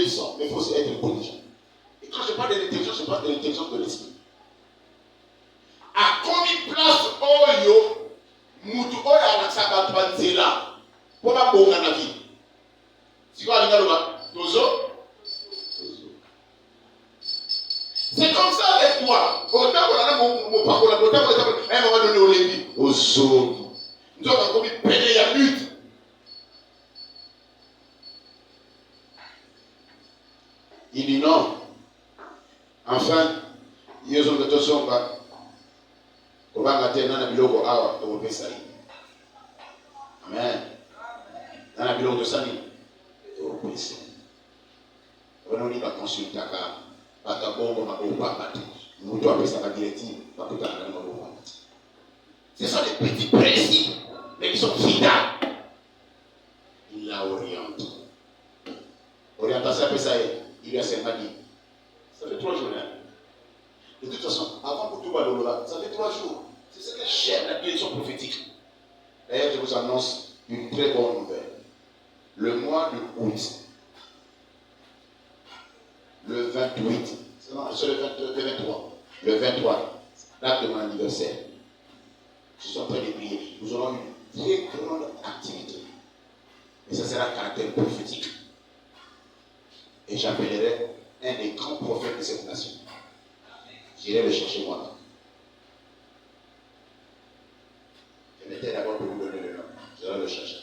obéissant, mais il faut aussi être intelligent. Et quand je parle de l'intelligence, je parle de l'intelligence de l'esprit. À combien place oyo, mutu oyo anasaka panzela, pour pas bonga na vie. C'est quoi l'ingaloba? Tozo. C'est comme ça avec toi. Autant qu'on a mon parcours, autant qu'on a un moment donné au Lévi, au zoo. Nous avons commis péné la lutte. Il dit non. Enfin, ils ont de toute façon, on va gâter dans la biloko awa de mon sali. Amen. Dans la biloko de sali, de mon pays. On dit pas consulter car batabongo mabopa batu. Nous doit faire sa directive, pas que dans la mabopa. Ce sont des petits principes, mais qui sont fidèles. Il la oriente. Orientation, ça il y a 5 ans. Ça fait 3 jours. Hein? De toute façon, avant que tout va là, ça fait 3 jours. C'est ce que j'aime, la direction prophétique. D'ailleurs, je vous annonce une très bonne nouvelle. Le mois de août, le 28, c'est le 23, le 23, date de mon anniversaire. Je suis en train de prier. Nous aurons une très grande activité. Et ça sera caractère prophétique. Et j'appellerai un des grands prophètes de cette nation. J'irai le chercher moi. Je m'étais d'abord pour vous donner le nom. J'irai le chercher.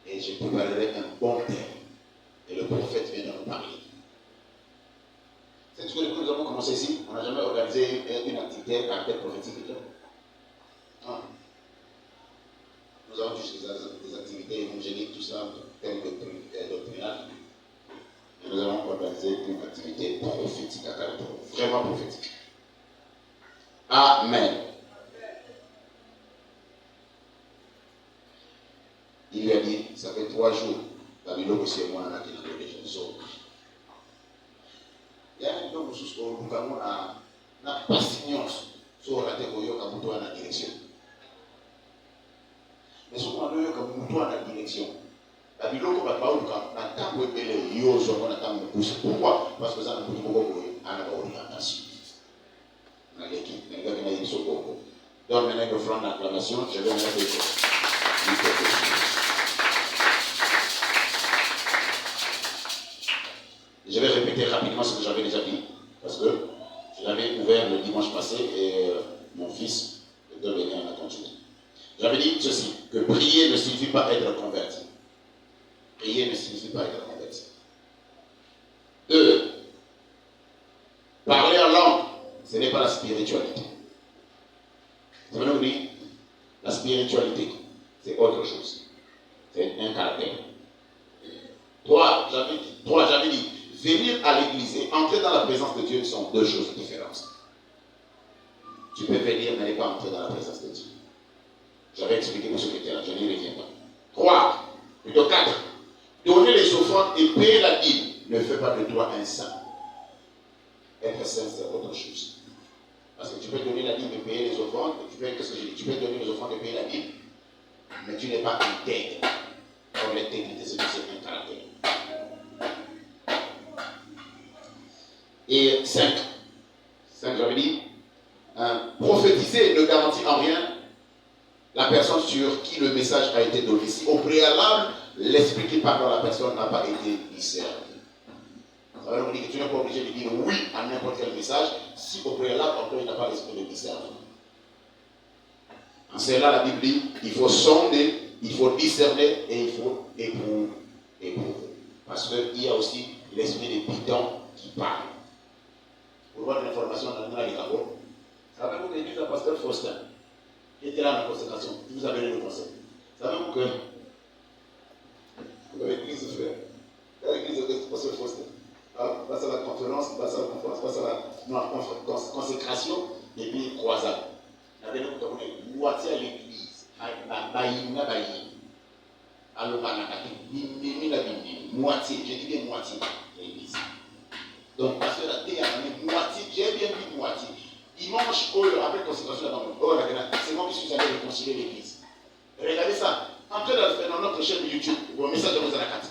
Et je préparerai un bon thème. Et le prophète vient de nous parler. C'est ce que nous avons commencé ici. On n'a jamais organisé une activité caractère prophétique. Non. Nous avons juste des activités évangéliques, tout ça, thème doctrinal. Et nous avons organisé une activité prophétique à caractère vraiment prophétique. Amen. Il lui a dit, ça fait 3 jours, la Bible aussi est moi, qui n'a pas de gens. Il y a un homme qui n'a pas patience sur la tête de la direction. Mais souvent, nous avons la direction. La Bible n'a pas de pourquoi? Parce que ça n'a pas de orientation. Donc maintenant, je ferai l'acclamation, je vais mettre des choses. Je vais répéter rapidement ce que j'avais déjà dit, parce que je l'avais ouvert le dimanche passé et mon fils de venir en a continué. J'avais dit ceci, que prier ne signifie pas être converti. Prier ne signifie pas être converti. 2. Parler en langue, ce n'est pas la spiritualité. Vous savez ce que je dis? La spiritualité, c'est autre chose. C'est un caractère. 3, j'avais dit, venir à l'église et entrer dans la présence de Dieu sont 2 choses différentes. Tu peux venir, mais ne pas entrer dans la présence de Dieu. J'avais expliqué pour ceux qui étaient là, je n'y reviens pas. 3, plutôt 4, donner les offrandes et payer la dîme ne fait pas de toi un saint. Être saint, c'est autre chose. Parce que tu peux donner la dîme et payer les offrandes, qu'est-ce que je dis? Tu peux donner les offrandes et payer la dîme, mais tu n'es pas intègre. Or, l'intégrité, c'est un caractère. Et 5, j'avais dit, prophétiser ne garantit en rien la personne sur qui le message a été donné. Si au préalable, l'esprit qui parle dans la personne n'a pas été discerné. Ça veut dire que tu n'es pas obligé de dire oui à n'importe quel message si au préalable, encore il n'a pas l'esprit de discernement. En cela, la Bible dit, il faut sonder, il faut discerner et il faut éprouver. Parce qu'il y a aussi l'esprit des bidons qui parle. Pour voir l'information dans le monde des Gabon, savez-vous que l'église du pasteur Faustin, qui était là dans la consécration, il vous a donné le conseil. Savez-vous que l'église frère, l'église du pasteur Faustin, passe à la conférence, passe à la consécration et puis croisade. Il avait une moitié à l'église, moitié, j'ai dit bien moitié l'église. Donc, parce que la terre a moitié, j'ai bien dit moitié. Dimanche, après consécration, c'est moi qui suis allé réconcilier l'église. Regardez ça. Entrez dans notre chaîne YouTube, ou un message de nos carte.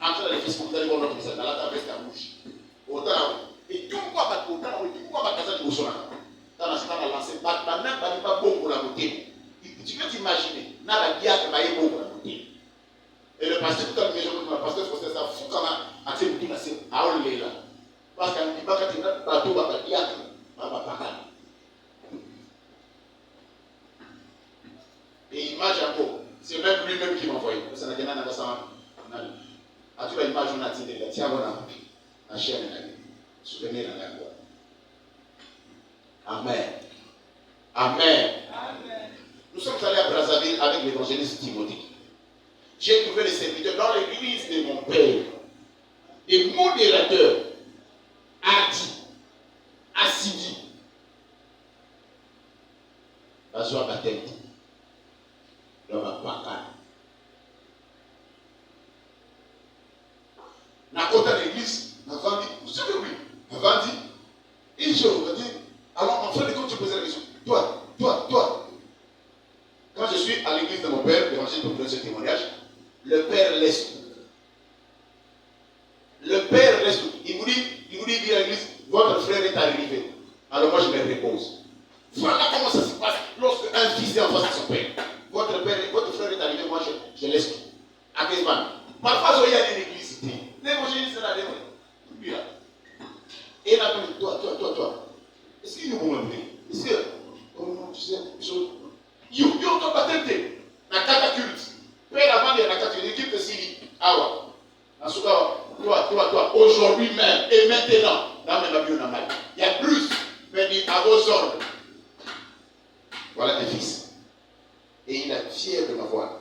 Entrez dans les Facebook, vous allez voir notre message. Dans la table, c'est à bouche. Autant, et tout le monde va casser du bouchon. Dans la salle, on a lancé. Maintenant, il pas bon pour la beauté. Tu peux t'imaginer. Dans la diade, il est bon pour la beauté. Et le pasteur, tout à l'heure, le pasteur, c'est ça. Fou quand même. À ce moment-là, c'est à Olé là. Parce qu'il n'y a pas de bateau, il n'y a pas de diade. Il n'y a pas de. Et image encore. C'est même lui-même qui m'a envoyé. Ça n'a rien à voir. À toute l'image, on a dit, tiens, on a la chaîne, souvenez la langue. Amen. Amen. Amen. Nous sommes allés à Brazzaville avec l'évangéliste Timothée. J'ai trouvé les serviteurs dans l'église de mon père. Et modérateur a dit, assidus, Bazoua baptême. L'homme a pas calme. Dans le côté de l'église, avant dit, vous savez oui, avant dit, et je vous dis, alors en fin de compte, je posais la question, toi. Quand je suis à l'église de mon père, l'évangile pour donner ce témoignage, le père laisse tout. Le père laisse tout. Il vous dit à l'église, votre frère est arrivé. Alors moi je me repose. Voilà comment ça se passe lorsque un fils est en face de son père. Votre frère est arrivé, moi je laisse tout. À Kesman. Parfois, il y a une église. L'évangéliste est là, lui là. Et il a dit, toi. Est-ce qu'il nous vont m'aider? Est-ce que, comment tu sais, yo, toi, baptême, na kata culte. Père avant de la kata culte, l'équipe de Syrie, awa. En tout cas, toi, aujourd'hui même, et maintenant, dans mes babies, on a mal. Il y a plus, mais dit à vos ordres. Voilà un fils. Et il est fier de m'avoir.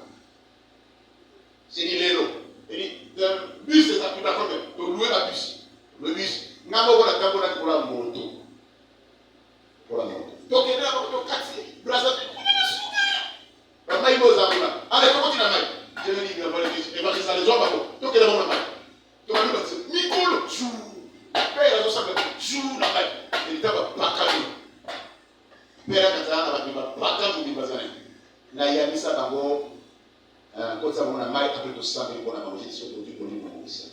C'est dit l'héros. Il dit, le bus, c'est ça, tout d'accord, de louer la bus. Le bus, n'a pas la cabane pour la moto. Pour la moto. Donc, il y a un taxi, Brazzaville. La maille, vous avez là. Allez, comment tu l'as maille? Je me dis, il va aller ça, les hommes, donc il y a la maille. Donc, il va dire, Nicole, chou. Père, il a ça, chou, la maille. Il dit, pas calme. Père, il a pas calme, il va dire, là, il y a mis ça dans vos. Quand ça va mal, après tout ça, mais on a mangé sur le du aussi.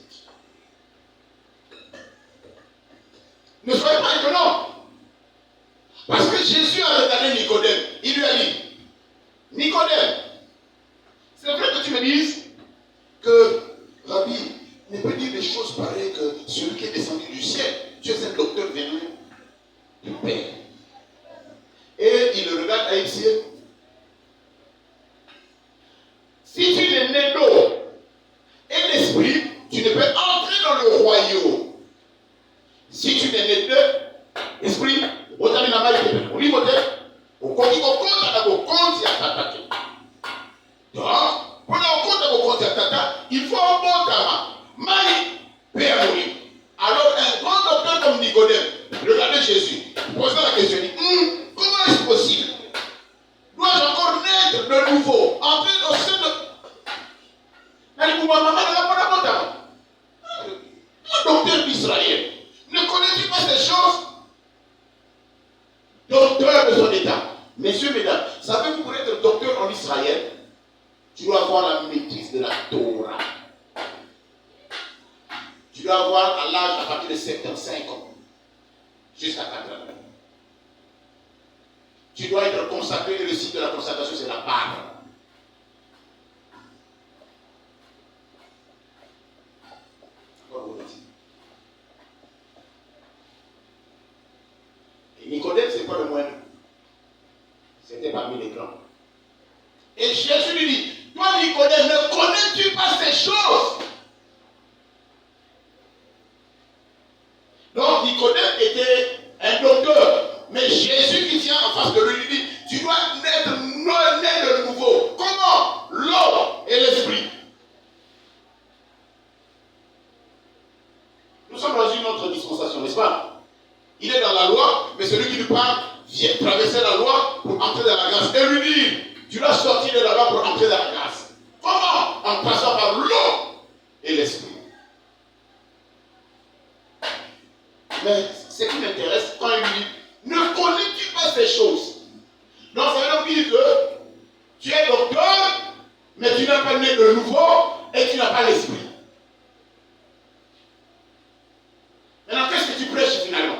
Ne soyez pas étonnants. Parce que Jésus a regardé Nicodème. Il lui a dit, Nicodème, c'est vrai que tu me dises que Rabbi ne peut dire des choses pareilles que celui qui est descendu du ciel. Tu es un docteur venu du Père. Et il le regarde à Ipsier. Si tu es né d'eau et d'esprit, tu ne peux entrer dans le royaume. Si tu es né d'esprit, autant la maille au niveau de au compte à tata. Donc, pour le compte à tata, il faut un bon tabac. Maille, père mourir. Alors, un grand docteur comme Nicodème, regardez Jésus, posez la question, il dit, comment est-ce possible? Dois-je encore naître de nouveau, entrer dans ce le docteur d'Israël, ne connais-tu pas ces choses? Docteur de son état. Messieurs, mesdames, savez-vous pour être docteur en Israël, tu dois avoir la maîtrise de la Torah. Tu dois avoir à l'âge à partir de 75 ans, jusqu'à 4 ans. Tu dois être consacré, et le site de la consacration, c'est la barre. Et Nicodème, ce n'est pas le moindre. C'était parmi les grands. Et Jésus lui dit, toi Nicodème, ne connais-tu pas ces choses? Donc Nicodème était un docteur. Mais Jésus qui vient en face de lui dit, tu dois naître né de nouveau. Comment? L'eau et l'esprit. Nous sommes dans une autre dispensation, n'est-ce pas? Il est dans la loi, mais celui qui lui parle vient traverser la loi pour entrer dans la grâce. Et lui dit, tu dois sortir de la loi pour entrer dans la grâce. Comment? En passant par l'eau et l'esprit. Mais ce qui m'intéresse, quand il lui dit, ne connais-tu pas ces choses? Donc ça veut dire que tu es docteur, mais tu n'as pas né de nouveau et tu n'as pas l'esprit. Maintenant, qu'est-ce que tu prêches finalement?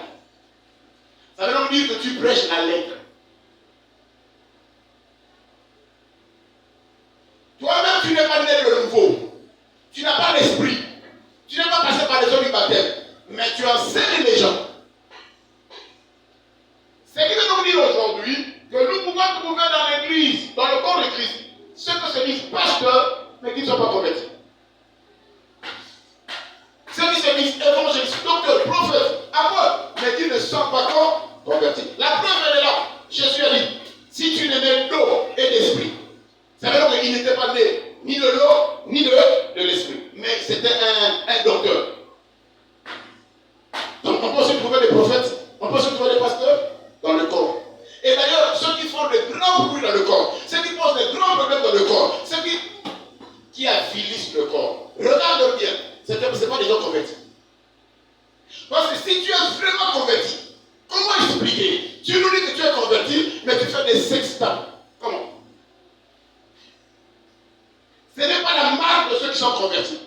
Ça veut donc dire que tu prêches la lettre. Toi-même, tu n'es pas né de nouveau. Tu n'as pas l'esprit. Tu n'es pas passé par les eaux du baptême. Mais tu enseignes les gens. Ce qui veut donc dire aujourd'hui que nous pouvons trouver dans l'église, dans le corps de Christ, ceux que se disent pasteurs, mais qui ne sont pas convertis. Ceux qui se disent évangélistes, docteurs, prophètes, apôtres, mais qui ne sont pas convertis. La preuve, elle est là. Jésus a dit, si tu n'es né d'eau et d'esprit, ça veut dire qu'il n'était pas né ni de l'eau, ni de l'esprit. Mais c'était un docteur. Donc on peut aussi trouver des prophètes, on peut aussi trouver des pasteurs dans le corps. Et d'ailleurs, ceux qui font de grands bruits dans le corps, ceux qui posent de grands problèmes dans le corps, ceux qui avilissent le corps, regarde bien, ce n'est pas des gens convertis. Parce que si tu es vraiment converti, comment expliquer? Tu nous dis que tu es converti, mais tu fais des sextapes. Comment? Ce n'est pas la marque de ceux qui sont convertis.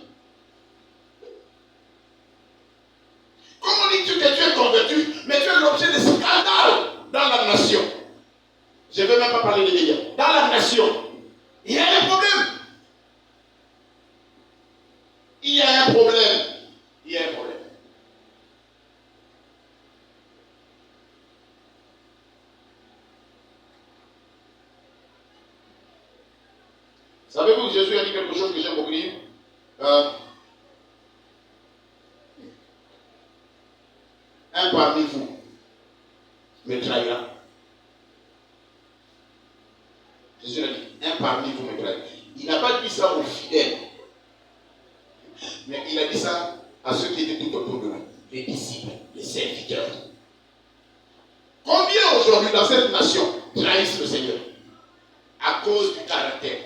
Comment dis-tu que tu es converti, mais tu es l'objet de scandales dans la nation? Je ne veux même pas parler des médias. Dans la nation, il y a un problème. Il y a un problème. Il y a un problème. Savez-vous que Jésus a dit quelque chose que j'aime beaucoup dire? Un parmi vous me trahira. Jésus a dit, un parmi vous me trahira. Il n'a pas dit ça aux fidèles, mais il a dit ça à ceux qui étaient tout autour de lui, les disciples, les serviteurs. Combien aujourd'hui dans cette nation trahissent le Seigneur à cause du caractère,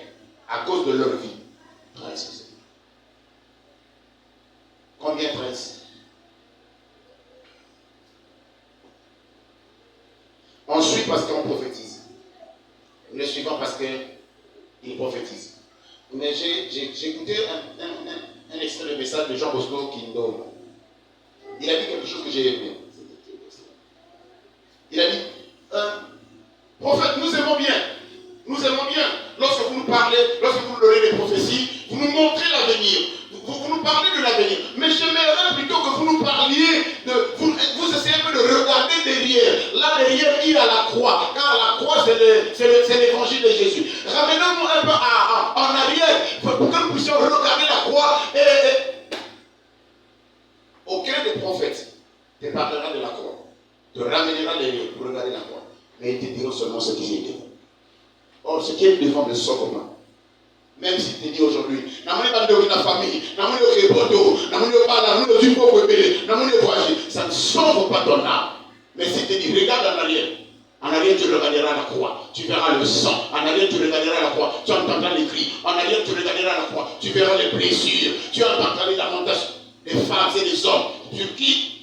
à cause de leur vie? Trahissent le Seigneur. Combien trahissent? On suit parce qu'on prophétise. Nous le suivons parce qu'il prophétise. Mais j'ai écouté un extrait de message de Jean Bosco Kindo. Il a dit quelque chose que j'ai aimé. Il a dit, prophète, nous aimons bien. Nous aimons bien. Lorsque vous nous parlez, lorsque vous nous donnez des prophéties, vous nous montrez l'avenir. Vous nous parlez de l'avenir. Mais j'aimerais plutôt que vous nous parliez vous essayez un peu de regarder derrière. Là derrière, il y a la croix. Car la croix, c'est l'évangile de Jésus. Ramenons-nous un peu en arrière pour que nous puissions regarder la croix. Aucun des prophètes te parlera de la croix. Te ramènera derrière pour regarder la croix. Mais ils te diront seulement ce qui est devant. Or, ce qui est devant ne sort comment? Même si tu te dis aujourd'hui, ça ne sauve pas ton âme. Mais si tu te dis, regarde en arrière tu regarderas la croix, tu verras le sang, en arrière tu regarderas la croix, tu entendras les cris, en arrière tu regarderas la croix, tu verras les blessures, tu entendras les lamentations des femmes et des hommes, sur qui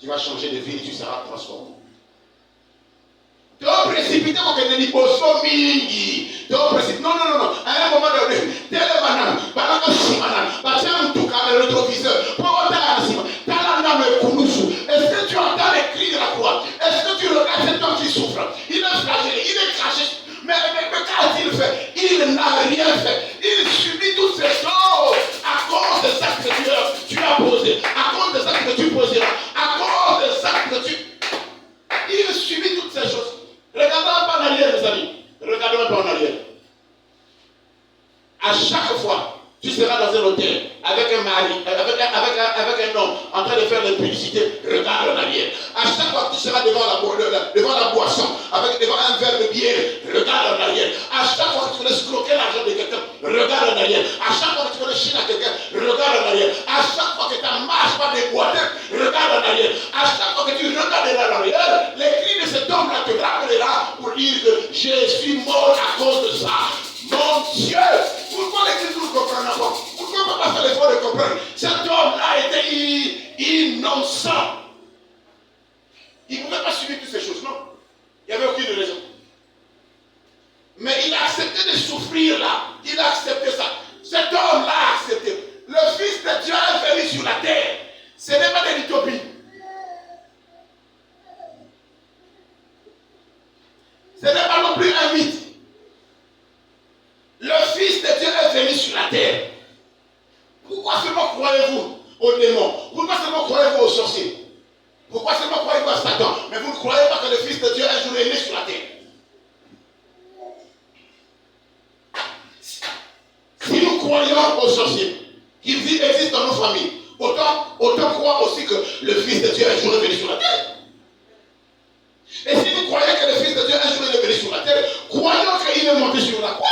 tu vas changer de vie et tu seras transformé. Tu vas précipiter pour que tu ne pas mingi. Tu vas précipiter. Non. À un moment donné, tel madame, pendant que si madame, parce que tout cas le rétroviseur, pour est-ce que tu entends les cris de la croix? Est-ce que tu regardes cet homme qui souffre? Il est flagellé, il est craché. Mais qu'a-t-il fait? Il n'a rien fait. Il subit toutes ces choses à cause des actes que tu as posés, à cause des actes que tu poseras, à cause des actes que tu... Il subit toutes ces choses. Regardons un peu en arrière, mes amis. Regardons un peu en arrière. À chaque fois, tu seras dans un hôtel avec un mari, avec un homme en train de faire de publicité. Regarde en arrière. À chaque fois que tu seras devant la boisson, devant un verre de bière, regarde en arrière. À chaque fois que tu veux escroquer l'argent de quelqu'un, regarde en arrière. À chaque fois que tu veux chiner à quelqu'un, regarde en arrière. À chaque fois que ta marche va déboîter, regarde en arrière. À chaque fois que tu regarderas en arrière, les cris de cet homme-là te rappellera pour dire que je suis mort à cause de ça. Mon Dieu, pourquoi l'Église ne comprend pas? Pourquoi on ne peut pas faire l'effort de comprendre? Cet homme-là était innocent. Il ne pouvait pas subir toutes ces choses, non? Il n'y avait aucune raison. Mais il a accepté de souffrir là. Il a accepté ça. Cet homme-là a accepté. Le Fils de Dieu est venu sur la terre. Ce n'est pas de l'utopie. Ce n'est pas non plus un mythe. Le Fils de Dieu est venu sur la terre. Pourquoi seulement croyez-vous aux démons? Pourquoi seulement croyez-vous aux sorciers? Pourquoi seulement croyez-vous à Satan? Mais vous ne croyez pas que le Fils de Dieu un jour est né sur la terre. Si nous croyons aux sorciers, qu'ils existent dans nos familles, autant croire aussi que le Fils de Dieu un jour est venu sur la terre. Et si nous croyons que le Fils de Dieu un jour est venu sur la terre, croyons qu'il est monté sur la croix.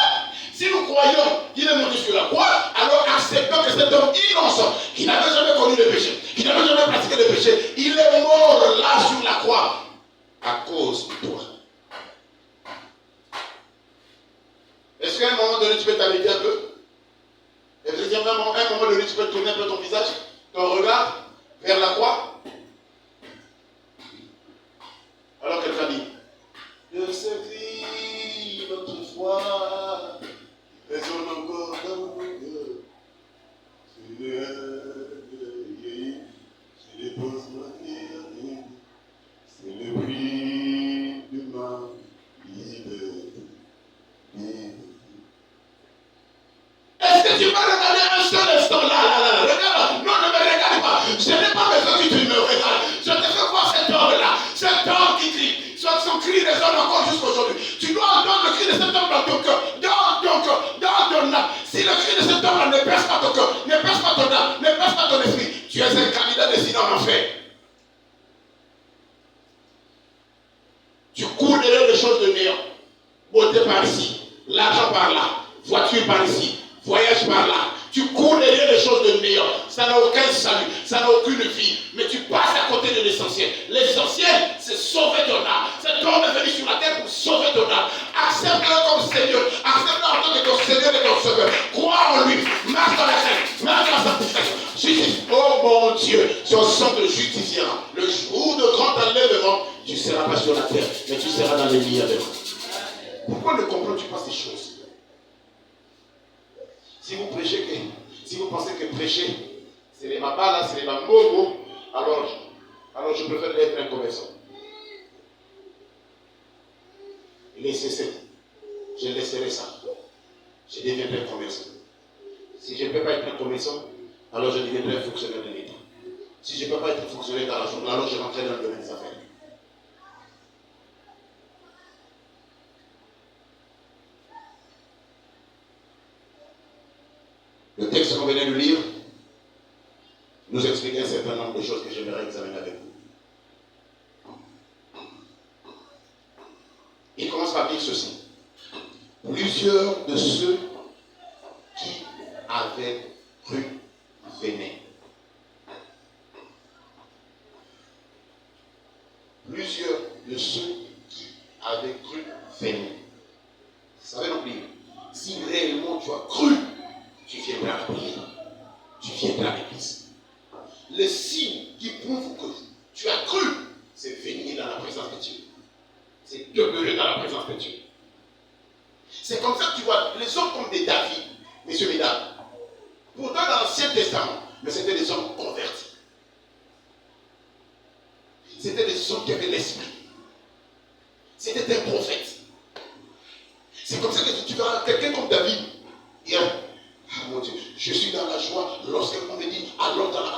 Si nous croyons qu'il est monté sur la croix, alors acceptons que cet homme innocent, qui n'avait jamais connu le péché, qui n'avait jamais pratiqué le péché, il est mort là sur la croix à cause de toi. Est-ce qu'à un moment donné, tu peux t'arrêter un peu? Est-ce qu'à un moment donné, tu peux tourner un peu ton visage, ton regard vers la croix? Alors quelqu'un dit, de ce cri, notre foi, résonne encore dans nos cœurs. C'est les pauses manières, c'est le prix de ma liberté. Est-ce que tu peux regarder un seul instant là, regarde, non, ne me regarde pas. Je n'ai pas besoin que tu me regardes. Je te fais voir cet homme-là, cet homme qui crie. Son cri résonne encore jusqu'à aujourd'hui. Tu dois entendre le cri de cet homme dans ton cœur, dans ton cœur, dans ton âme. Si le cri de cet homme-là ne perce pas ton cœur, ne perce pas ton âme, ne perce pas ton esprit, tu es un candidat destiné en enfer. Tu cours derrière les choses de néant. Beauté par ici, l'argent par là, voiture par ici, voyage par là. Tu cours derrière les choses de néant. Ça n'a aucun salut, ça n'a aucune vie. Mais tu passes à côté de l'essentiel. L'essentiel, c'est sauver ton âme. Cet homme est venu sur la terre pour sauver ton âme. Accepte-le comme Seigneur. Accepte-le en tant que ton Seigneur et ton Sauveur. Crois en lui. Marche dans la crainte. Marche dans la sanctification. Oh mon Dieu, son sang te justifiera. Le jour de grand enlèvement, tu ne seras pas sur la terre, mais tu seras dans les milliers de morts. Pourquoi ne comprends-tu pas ces choses? Si vous pensez que prêcher, c'est les mabalas, c'est les mamogos, alors je préfère être un commerçant. Laissez ça. Je laisserai ça. Je deviendrai un commerçant. Si je ne peux pas être un commerçant, alors je deviendrai un fonctionnaire de l'État. Si je ne peux pas être un fonctionnaire dans la journée, alors je rentrerai dans le domaine des affaires. Le texte qu'on venait de lire nous explique un certain nombre de choses que j'aimerais examiner avec vous. Il commence par dire ceci. Plusieurs de ceux qui avaient cru venaient. Plusieurs de ceux qui avaient cru venaient. Ça veut donc dire, si réellement tu as cru, tu viendras à la prière. Tu viendras à l'église. Le signe qui prouve que tu as cru, c'est venir dans la présence de Dieu. C'est demeurer dans la présence de Dieu. C'est comme ça que tu vois les hommes comme des David, messieurs, mesdames. Pourtant dans l'Ancien Testament, mais c'était des hommes convertis. C'était des hommes qui avaient l'esprit. C'était des prophètes. C'est comme ça que tu verras quelqu'un comme David. Ah mon Dieu, je suis dans la joie lorsqu'on me dit allons dans la...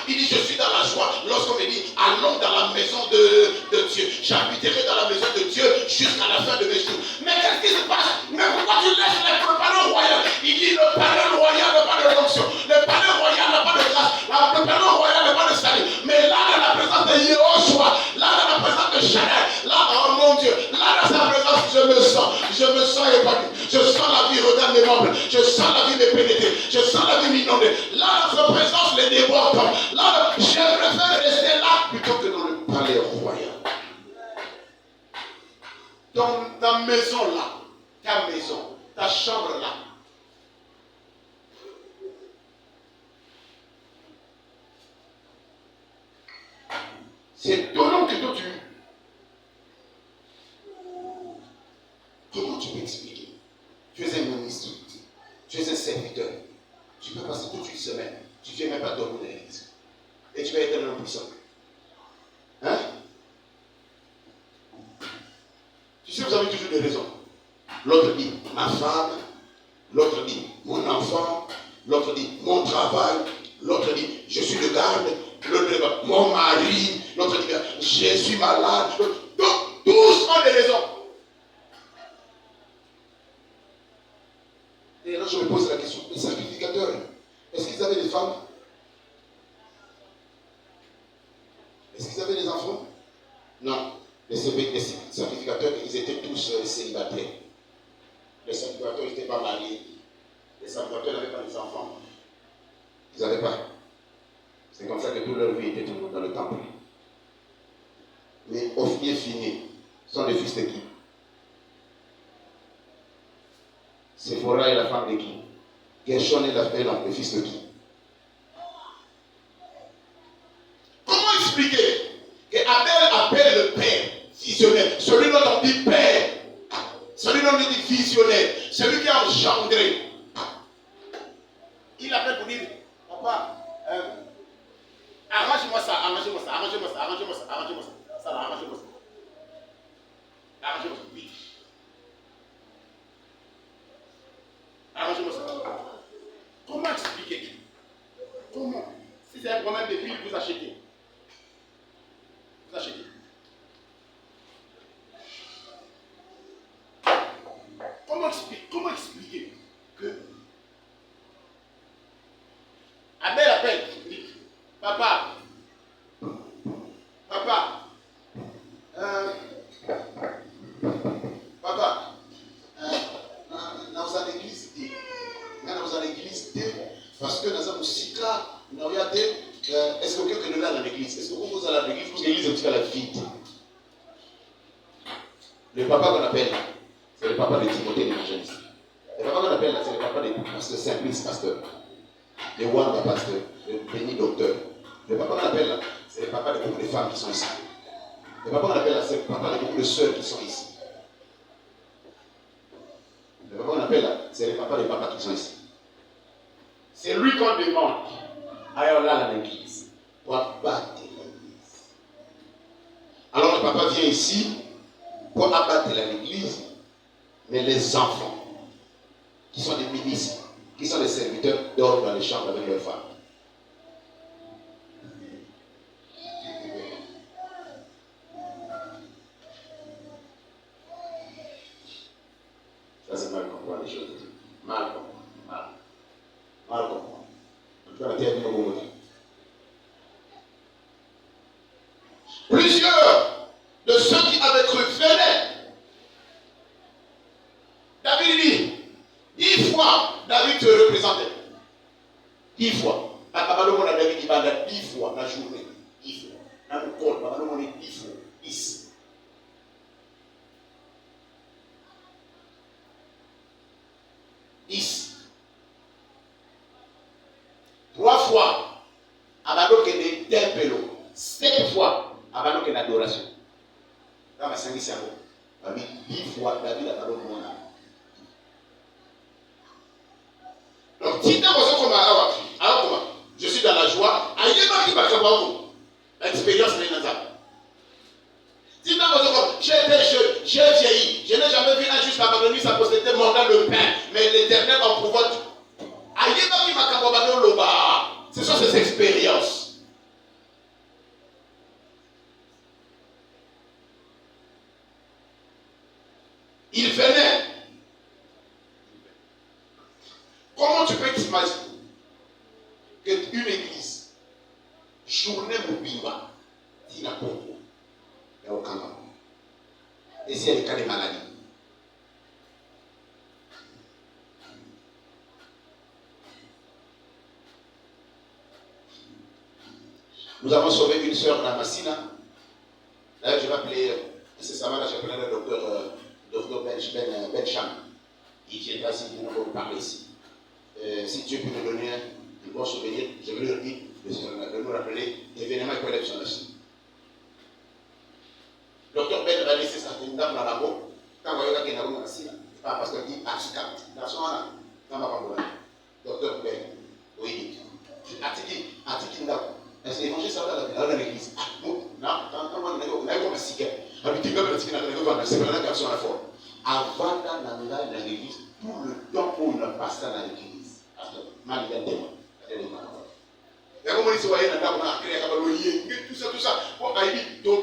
Il dit je suis dans la joie lorsqu'on me dit allons dans la maison de Dieu. J'habiterai dans la maison de Dieu jusqu'à la fin de mes jours. Mais qu'est-ce qui se passe? Mais pourquoi tu laisses le palais royal? Il dit le palais royal n'a pas de fonction. Le palais royal n'a pas de grâce. Le palais royal n'a pas de salut. Mais là dans la présence de Yehoshua, là dans la présence de Shaddai, là oh mon Dieu, là dans sa présence je me sens épanoui. Je sens la vie regarde mes membres. Je sens la vie me pénétrer. Je sens la vie m'inonder. Là dans sa présence les déboires tombent. Là, je préfère rester là plutôt que dans le palais royal. Dans ta maison là, ta maison, ta chambre là. C'est étonnant que toi Comment tu peux expliquer? Tu es un ministre, tu es un serviteur. Tu peux passer toute une semaine, tu ne viens même pas dormir dans l'église. Et tu vas être un homme puissant. Hein? Tu sais, vous avez toujours des raisons. L'autre dit ma femme, l'autre dit mon enfant, l'autre dit mon travail, l'autre dit je suis le garde, l'autre dit mon mari, l'autre dit je suis malade. Donc, tous ont des raisons. Et là, je me pose la question, les sacrificateurs, est-ce qu'ils avaient des femmes? Est-ce qu'ils avaient des enfants? Non. Les sacrificateurs, ils étaient tous célibataires. Les sacrificateurs n'étaient pas mariés. Les sacrificateurs n'avaient pas des enfants. Ils n'avaient pas. C'est comme ça que toute leur vie était toujours dans le temple. Mais Ophni et Phinée sont les fils de qui? Séphora est la femme de qui? Gershon est le fils de qui? Comment expliquer que Abel appelle le père visionnaire, celui dont on dit père, celui dont on dit visionnaire, celui qui a engendré? Il appelle pour dire, papa, arrange-moi ça, arrange-moi ça, arrange-moi ça, arrange-moi ça, arrange-moi ça, ça, arrange-moi ça, arrange-moi ça, vite. Arrangez-moi ça. Comment expliquer? Comment? Si c'est un problème de vie, vous achetez. Vous achetez. Comment expliquer que Abel appelle, dit, papa, nous allons à l'église, parce que nous avons aussi là, nous regardons, est-ce que quelqu'un est là dans l'église? Est-ce que vous allez à l'église? Parce que l'église est aussi à la vide. Le papa qu'on appelle, c'est le papa de Timothée l'évangéliste. Le papa qu'on appelle, c'est le papa de pasteur Simplice, pasteur. Le Wanda, pasteur. Le Béni, docteur. Le papa qu'on appelle là, c'est le papa de beaucoup de femmes qui sont ici. Le papa qu'on appelle là, c'est le papa de beaucoup de sœurs qui sont ici. Le papa qu'on appelle là, c'est le papa des papas qui sont ici. C'est lui qu'on demande. Alors là, dans l'église, pour abattre l'église. Alors le papa vient ici pour abattre l'église, mais les enfants, qui sont des ministres, qui sont des serviteurs, dorment dans les chambres avec leurs femmes. Ça, c'est mal comprendre les choses. Mal comprendre. Mal comprendre. En tout cas, la terre est au moment. Plusieurs de ceux qui avaient cru venaient. David dit, 10 fois, David te représentait. 10 fois. David dit, 10 fois la journée. 10 fois. Dans le col, on est 10 fois. 10. 10. 3 fois, abandon que des temples. 7 fois, abandon que l'adoration. Dans ma 5 secondes. 10 fois, David abandonne mon âme. Donc, si tu as comme alors comment? Je suis dans la joie, l'expérience n'est pas là. Si tu as comme j'ai été jeune, j'ai vieilli, je n'ai jamais vu un juste abandonner sa postérité mordant le pain, mais l'Éternel en provoque. Ce sont ces expériences. Il venait. Comment tu peux t'imaginer qu'une église, journée Moubiba, dit la Congo, et au Kanga, et s'il y a des cas de maladie, nous avons sauvé une sœur dans Massina. Là, je vais appeler, nécessairement, là, je vais appeler le docteur Ben Cham. Il viendra ici, il nous parler ici. Si Dieu peut nous donner un bon souvenir, je vais leur dire de nous rappeler l'événement économique sur la Chine. Docteur Ben va laisser sa dame dans la peau. Quand on va y avoir une Massina, pas parce que dit Atika, la soirée, dans ma parole, docteur Ben, oui, Atiki, est-ce que l'évangile ça va dans l'église? Non, quand on a comme un cigarette, habitué comme un cigarette, c'est pas la personne à la forme. Avant d'aller dans l'église, tout le temps où on passe dans l'église, mal il y a des mots. Et comme on dit, on a créé tout ça. Bon, il y a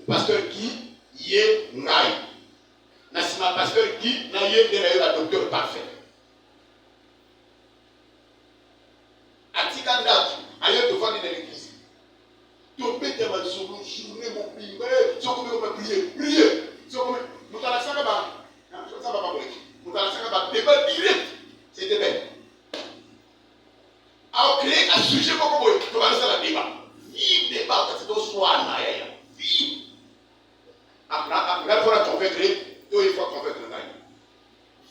pasteur qui y est naïf. Nassima pasteur qui n'a pas de docteur parfait. Atikanda, ailleurs de vendre dans l'église. Tomber dans ma journée, mon prier, si on peut prier. Si on peut, nous allons faire ça va pas pour nous allons faire débat direct. C'était bien. Alors, créer un sujet pour que vous allez faire le débat. Vive débat, c'est au soir, vive. Après, il faut la convaincre, il faut convaincre le gars.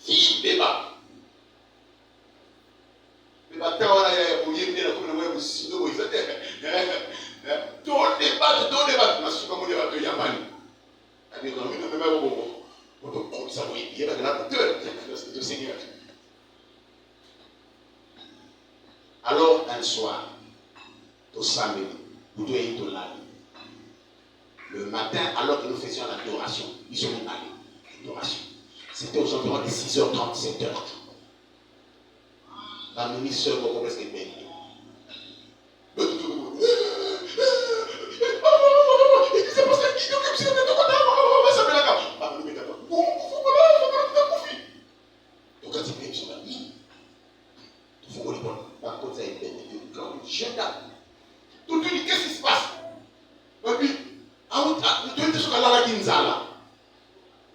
Vive débat. Mais maintenant, on a pour y venir, comme on a aussi, nous, ils étaient. Tout débat, je suis comme on débat de Yamani. On ne même pas ça, oui, il y a un Seigneur. Alors, un soir, au samedi, vous devez être là. Le matin, alors que nous faisions l'adoration, ils sont allés. L'adoration. C'était aux environs de 6h30, 7h. La ministre, vous comprenez ce qu'elle fait. Tout le monde, qu'est-ce qui se passe? Et puis, tout le monde est là qui nous a là.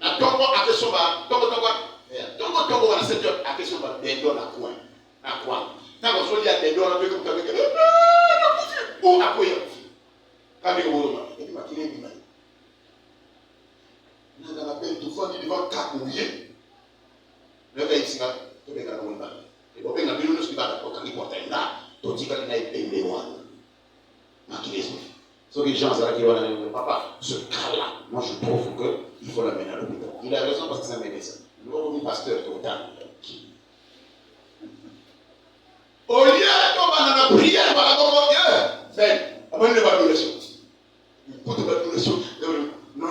La tombe à question, tombe à 7 heures, à question, des dons à coin. À quoi? Quand on se dit à des dons, on a fait comme ça. Où à quoi? Quand il y a un moment, il dit, il est mal. Nous avons appelé tout le monde devant 4 mouillés. Le gars ici, tout le monde est mal. Et pour que nous ayons ce qui va quand il porte là, tout le monde est payé loin. Ce que les gens qui vont dire, papa, ce cas-là, moi je trouve qu'il faut l'amener à l'hôpital. Il a raison parce que c'est un médecin. Nous avons mis pasteur total. Au lieu de la prière, par rapport à Dieu, fait, amène l'évaluation. Pour l'évaluation, non,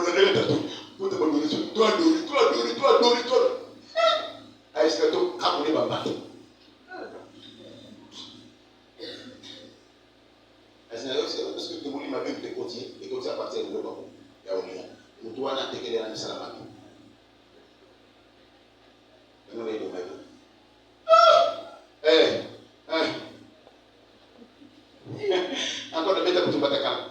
pour l'évaluation, toi, est-ce que tu as appelé ma partie? Est-ce que tu voulais ma Bible de côté et côté à partir de l'autre? Il y a un lien. Nous devons intégrer la mission à la main. Nous allons nous mettre. Encore de mettre pour tout battre calme.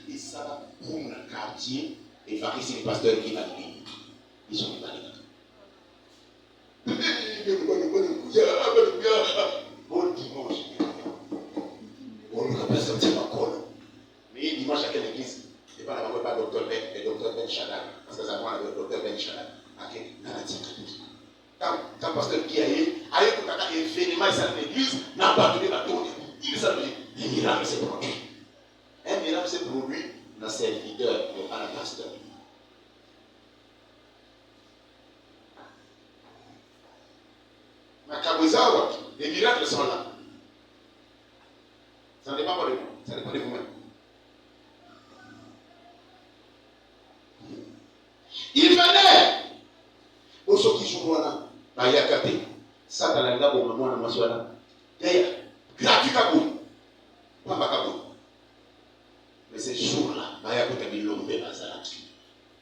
Et ça va pour le quartier et faire ici les pasteurs qui valident. Ils sont validés. Bon dimanche. On nous représente encore. Mais dimanche à quelle église? Et pas la pas docteur Ben et docteur Ben Shaddai. Parce que ça prend le docteur Ben Shaddai. Quand pasteur qui a eu un événement ici à l'église, n'a pas donné la tournée. Il s'est dit, un miracle s'est produit. Un miracle s'est produit dans ses leaders à la pasteur. Les miracles sont là. Ça ne dépend pas de vous, ça dépend de vous-même. Il venait aux ceux qui jouent là, à Yakate, ça dans la gamme au moment où on là. D'ailleurs, gratuit Kabou, pas Kabou. Mais ces jours-là, il y a peut-être des longues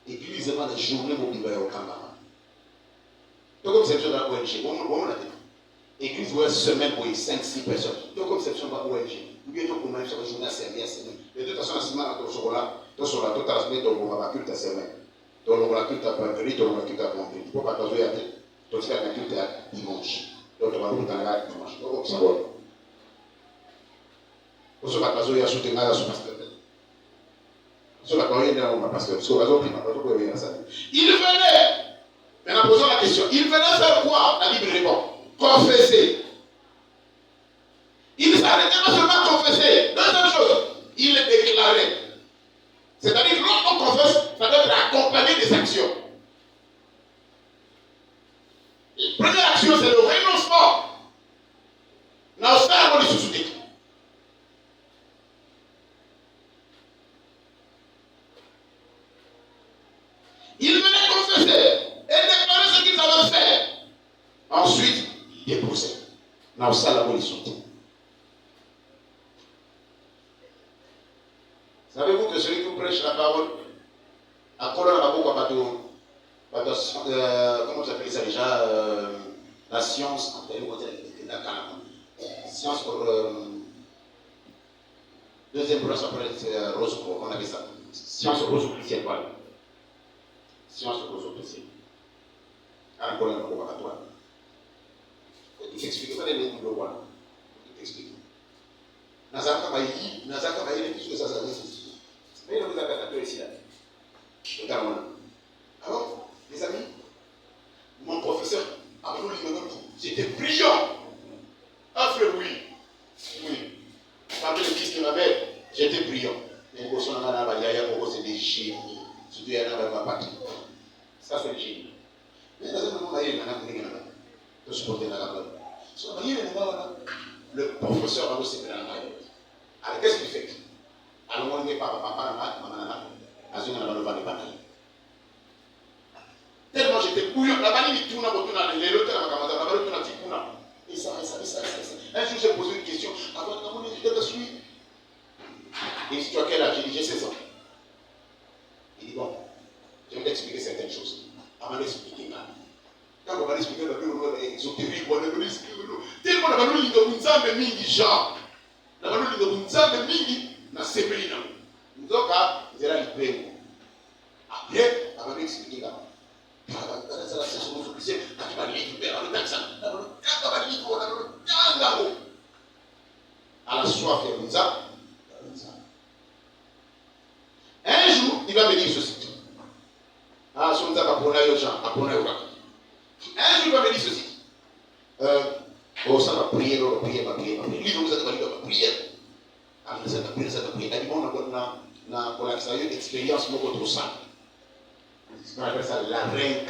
église est dans les journées où il va y avoir un camarade. Donc, comme c'est dans la ONG, on a dit. Église où semaine pour 5-6 personnes. Donc, comme c'est dans la ONG, ou bien donc, on a une journée à servir à semaine. Et de toute façon, la semaine, on est là, on est là, toute la semaine, on va culte à semaine. Donc, on va culte à vendredi, on va culte à vendredi. Il ne faut pas passer à dire, donc, c'est un culte à dimanche. Donc, on va culte à dimanche. Donc, c'est bon. On se va passer à soutenir à ce pasteur. Il venait, mais en posant la question, il venait faire quoi? La Bible répond, confesser. Il ne s'arrêtait pas seulement à confesser. Deuxième chose, il déclarait. C'est-à-dire que lorsqu'on confesse, ça doit être accompagné des actions. La première action, c'est le renoncement. Nous sommes les sous-soutis. Il venait confesser et déclarer ce qu'ils avaient fait. Ensuite, il dépoussait. Nous sommes les sous-soutis. Savez-vous que celui qui vous prêche la parole, à Colonne, à beaucoup à comment vous appelez ça déjà, la science, science pour deuxième place après rose, on appelle ça. Science rose officielle, voilà. Science rose officielle. À Colonne, à beaucoup à toi. Il t'explique pas les mots de voilà. Il t'explique. Nazaka Maï, puisque ça existe. Mais il vous a fait ici là. Alors, les amis, mon professeur, c'était brillant. Ah frère, oui. Oui. Parmi les fils de ma mère, j'étais brillant. Mais quand on a c'est des génies. Surtout, il y en a ma patrie. Ça, c'est le génie. Mais dans un moment, il y a un peu de supporter la gamme. Le professeur a aussi fait la maille. Alors, qu'est-ce qu'il fait? Alors, on n'est pas papa, maman, tellement j'étais bouillant. La vanille, il tourne à votre tour, les lots, la vanille, il tourne. Et ça. Un jour, j'ai posé une question. Avant, je te suis. Il dit, tu as quel âge? J'ai dit, j'ai 16 ans. Il dit, bon, je vais t'expliquer certaines choses. Avant d'expliquer, quand on va expliquer la Bible, on va exotérique, on va expliquer. Tellement la vanille, il y a un mingi, genre. La vanille, il y a un mingi, na sepelina. Donc, il y a une après, on va expliquer là. À la soif, il y a un jour, il va me dire ceci. Un jour, il va me dire ceci. Oh, ça va prier. Il va prier. Après ça, il va prier. Il a une expérience beaucoup trop simple. On appelle ça la réincarnation.